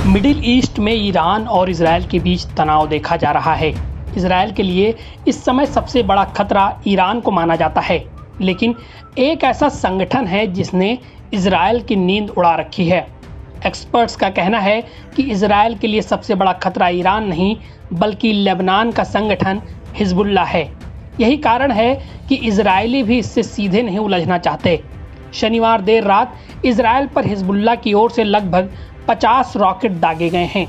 Middle east में Iran और Israel के बीच तनाव देखा जा रहा है। इजराइल के लिए इस समय सबसे बड़ा खतरा ईरान को माना जाता है, लेकिन एक ऐसा संगठन है जिसने इजराइल की नींद उड़ा रखी है। एक्सपर्ट्स का कहना है कि इजराइल के लिए सबसे बड़ा खतरा ईरान नहीं बल्कि लेबनान का संगठन हिजबुल्लाह है। यही कारण है कि इजरायली भी इससे सीधे नहीं उलझना चाहते। शनिवार देर रात इजराइल पर हिजबुल्लाह की ओर से लगभग 50 रॉकेट दागे गए हैं।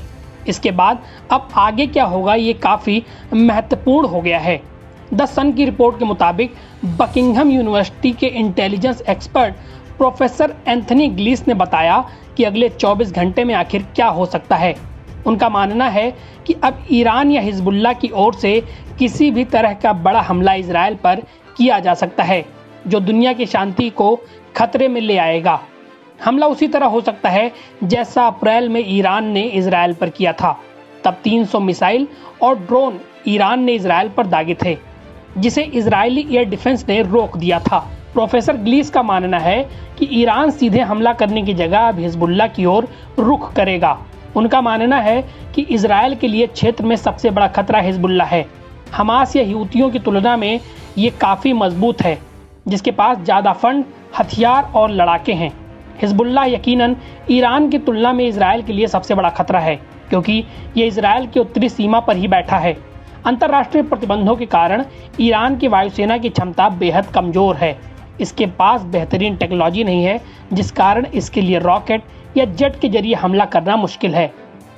इसके बाद अब आगे क्या होगा ये काफ़ी महत्वपूर्ण हो गया है। द सन की रिपोर्ट के मुताबिक बकिंघम यूनिवर्सिटी के intelligence expert professor Anthony Glees ने बताया कि अगले 24 घंटे में आखिर क्या हो सकता है। उनका मानना है कि अब ईरान या हिजबुल्लाह की ओर से किसी भी तरह का बड़ा हमला इजराइल पर किया जा सकता है, जो दुनिया की शांति को खतरे में ले आएगा। हमला उसी तरह हो सकता है जैसा अप्रैल में ईरान ने इजराइल पर किया था। तब 300 मिसाइल और ड्रोन ईरान ने इजराइल पर दागे थे, जिसे इजरायली एयर डिफेंस ने रोक दिया था। प्रोफेसर ग्लीस का मानना है कि ईरान सीधे हमला करने की जगह अब हिजबुल्लाह की ओर रुख करेगा। उनका मानना है कि इजराइल के लिए क्षेत्र में सबसे बड़ा खतरा हिजबुल्लाह है। हमास या हूतियों की तुलना में ये काफ़ी मजबूत है, जिसके पास ज़्यादा फंड, हथियार और लड़ाके हैं। हिजबुल्लाह यकीनन ईरान की तुलना में इजराइल के लिए सबसे बड़ा खतरा है, क्योंकि ये इजराइल की उत्तरी सीमा पर ही बैठा है। अंतर्राष्ट्रीय प्रतिबंधों के कारण ईरान की वायुसेना की क्षमता बेहद कमज़ोर है। इसके पास बेहतरीन टेक्नोलॉजी नहीं है, जिस कारण इसके लिए रॉकेट या जेट के जरिए हमला करना मुश्किल है।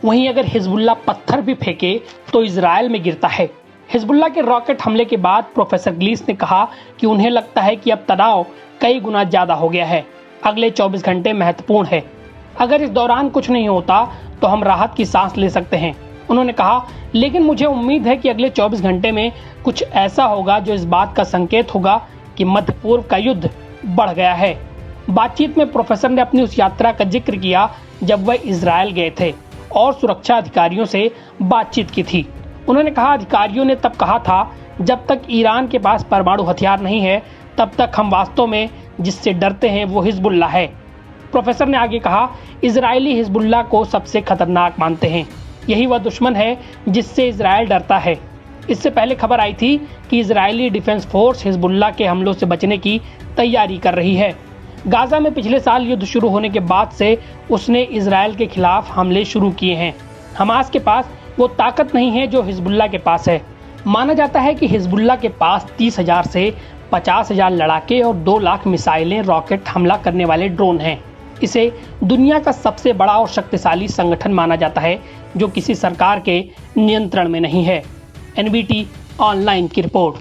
वहीं अगर हिजबुल्लाह पत्थर भी फेंके तो इजराइल में गिरता है। हिजबुल्लाह के रॉकेट हमले के बाद प्रोफेसर ग्लीस ने कहा कि उन्हें लगता है कि अब तनाव कई गुना ज़्यादा हो गया है। अगले 24 घंटे महत्वपूर्ण है। अगर इस दौरान कुछ नहीं होता तो हम राहत की सांस ले सकते हैं, उन्होंने कहा। लेकिन मुझे उम्मीद है कि अगले 24 घंटे में कुछ ऐसा होगा जो इस बात का संकेत होगा कि मध्य पूर्व का युद्ध बढ़ गया है। बातचीत में प्रोफेसर ने अपनी उस यात्रा का जिक्र किया जब वह इजराइल गए थे और सुरक्षा अधिकारियों से बातचीत की थी। उन्होंने कहा, अधिकारियों ने तब कहा था जब तक ईरान के पास परमाणु हथियार नहीं है तब तक हम वास्तव में जिससे डरते हैं वो हिजबुल्लाह है। प्रोफेसर ने आगे कहा, इजरायली हिजबुल्लाह को सबसे खतरनाक मानते हैं। यही वह दुश्मन है जिससे इजराइल डरता है। इससे पहले खबर आई थी कि इजरायली डिफेंस फोर्स हिजबुल्लाह के हमलों से बचने की तैयारी कर रही है। गाजा में पिछले साल युद्ध शुरू होने के बाद से उसने इजराइल के खिलाफ हमले शुरू किए हैं। हमास के पास वो ताकत नहीं है जो हिजबुल्लाह के पास है। माना जाता है कि हिजबुल्लाह के पास 30,000 से 50,000 लड़ाके और 2 लाख मिसाइलें, रॉकेट, हमला करने वाले ड्रोन हैं। इसे दुनिया का सबसे बड़ा और शक्तिशाली संगठन माना जाता है, जो किसी सरकार के नियंत्रण में नहीं है। एनबीटी ऑनलाइन की रिपोर्ट।